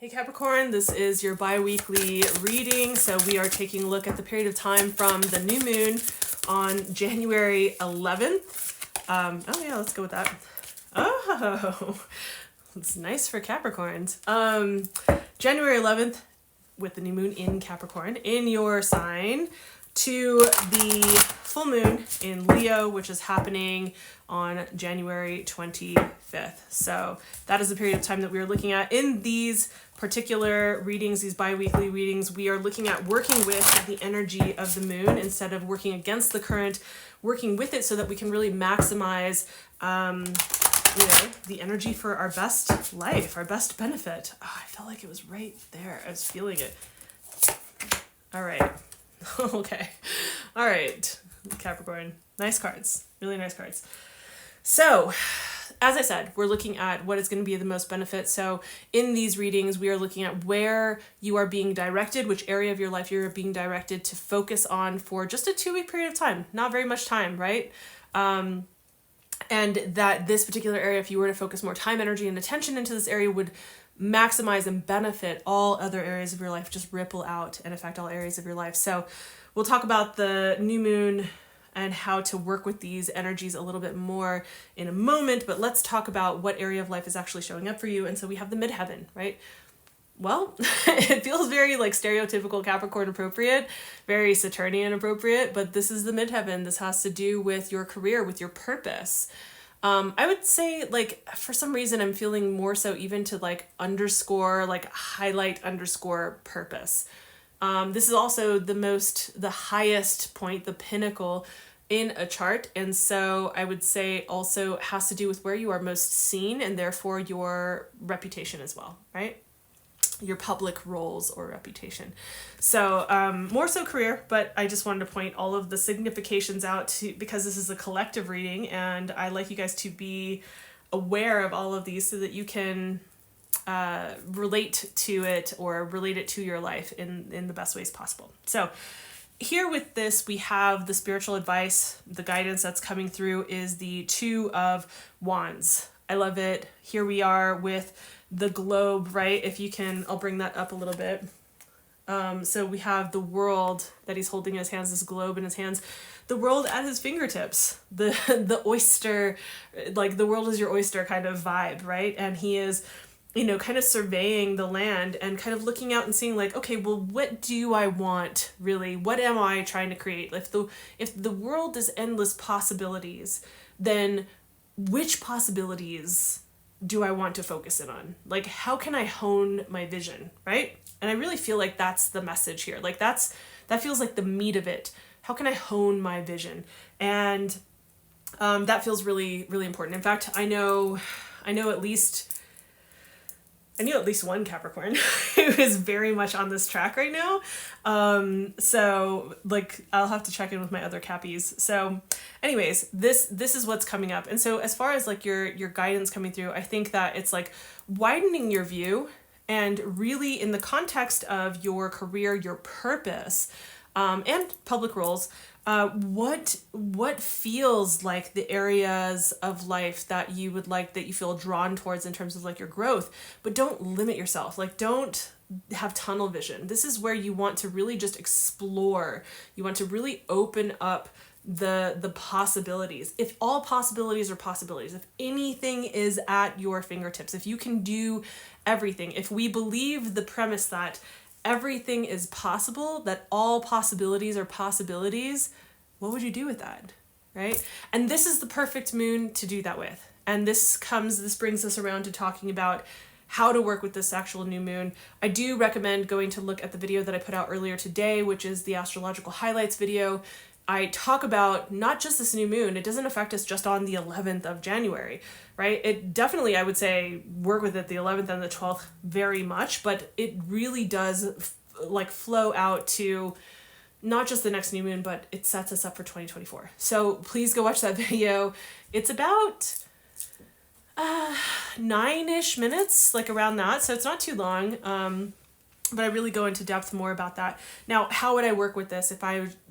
Hey Capricorn, this is your bi-weekly reading. So we are taking a look at the period of time from the new moon on January 11th. Oh yeah, let's go with that. Oh, it's nice for Capricorns. January 11th with the new moon in Capricorn in your sign to the full moon in Leo, which is happening on January 25th. So that is the period of time that we are looking at in these particular readings, these bi-weekly readings. We are looking at working with the energy of the moon instead of working against the current, working with it so that we can really maximize the energy for our best life, our best benefit. Oh, I felt like it was right there. I was feeling it. All right. Okay. All right. Capricorn. Nice cards. Really nice cards. So, as I said, we're looking at what is going to be the most benefit. So in these readings, we are looking at where you are being directed, which area of your life you're being directed to focus on for just a 2-week period of time. Not very much time, right? And that this particular area, if you were to focus more time, energy, and attention into this area, would maximize and benefit all other areas of your life, just ripple out and affect all areas of your life. So we'll talk about the new moon and how to work with these energies a little bit more in a moment, but let's talk about what area of life is actually showing up for you. And so we have the midheaven, right? Well, it feels very like stereotypical Capricorn appropriate, very Saturnian appropriate, but this is the midheaven. This has to do with your career, with your purpose. I would say, like, for some reason I'm feeling more so even to highlight underscore purpose. This is also the highest point, the pinnacle in a chart. And so I would say also has to do with where you are most seen and therefore your reputation as well, right? Your public roles or reputation. So more so career, but I just wanted to point all of the significations out to, because this is a collective reading and I like you guys to be aware of all of these so that you can relate to it or relate it to your life in the best ways possible. So here with this, we have the spiritual advice, the guidance that's coming through is the Two of Wands. I love it. Here we are with the globe, right? If you can, I'll bring that up a little bit. So we have the world that he's holding in his hands, this globe in his hands, the world at his fingertips, the oyster, like the world is your oyster kind of vibe, right? And he is, kind of surveying the land and kind of looking out and seeing like, okay, well, what do I want really? What am I trying to create? If the world is endless possibilities, then which possibilities do I want to focus in on? Like, how can I hone my vision, right? And I really feel like that's the message here. Like that feels like the meat of it. How can I hone my vision? And that feels really, really important. In fact, I knew at least one Capricorn who is very much on this track right now. So like I'll have to check in with my other Cappies. So anyways, this is what's coming up. And so as far as like your guidance coming through, I think that it's like widening your view and really in the context of your career, your purpose, and public roles, what feels like the areas of life that you would like, that you feel drawn towards in terms of like your growth, but don't limit yourself. Like don't have tunnel vision. This is where you want to really just explore. You want to really open up the possibilities. If all possibilities are possibilities, if anything is at your fingertips, if you can do everything, if we believe the premise that everything is possible, that all possibilities are possibilities, what would you do with that, right? And this is the perfect moon to do that with. And this brings us around to talking about how to work with this actual new moon. I do recommend going to look at the video that I put out earlier today, which is the astrological highlights video. I talk about not just this new moon, it doesn't affect us just on the 11th of January, right? It definitely, I would say, work with it the 11th and the 12th very much, but it really does flow out to not just the next new moon, but it sets us up for 2024. So please go watch that video. It's about 9-ish minutes, like around that. So it's not too long. But I really go into depth more about that. Now, how would I work with this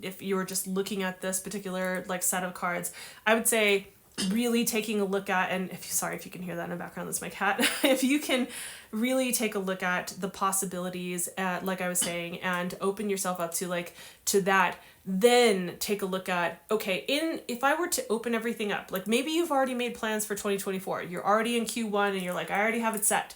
if you were just looking at this particular like set of cards? I would say really taking a look at, and sorry if you can hear that in the background, that's my cat. If you can really take a look at the possibilities, like I was saying, and open yourself up to that, then take a look at, okay, if I were to open everything up, like maybe you've already made plans for 2024, you're already in Q1 and you're like, I already have it set.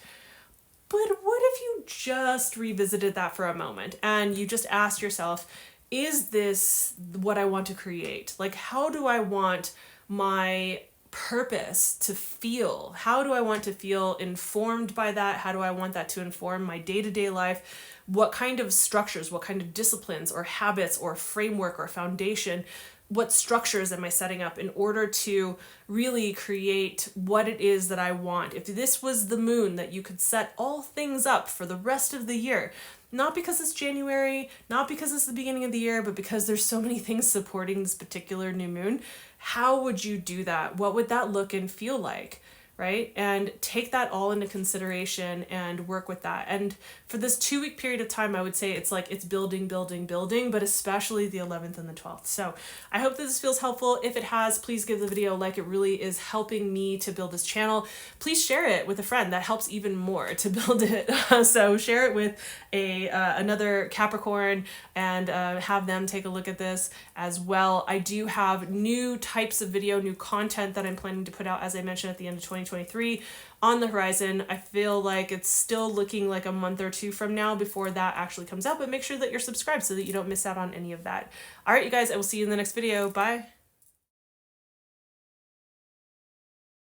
But what if you just revisited that for a moment and you just asked yourself, is this what I want to create? Like, how do I want my purpose to feel? How do I want to feel informed by that? How do I want that to inform my day-to-day life? What kind of structures, what kind of disciplines or habits or framework or foundation, what structures am I setting up in order to really create what it is that I want? If this was the moon, that you could set all things up for the rest of the year, not because it's January, not because it's the beginning of the year, but because there's so many things supporting this particular new moon. How would you do that? What would that look and feel like? Right? And take that all into consideration and work with that. And for this 2-week period of time, I would say it's building, building, building, but especially the 11th and the 12th. So I hope this feels helpful. If it has, please give the video a like. It really is helping me to build this channel. Please share it with a friend. That helps even more to build it. So share it with another Capricorn and have them take a look at this as well. I do have new types of video, new content that I'm planning to put out, as I mentioned, at the end of 2023 on the horizon. I feel like it's still looking like a month or two from now before that actually comes out, but make sure that you're subscribed so that you don't miss out on any of that. All right, you guys, I will see you in the next video. Bye.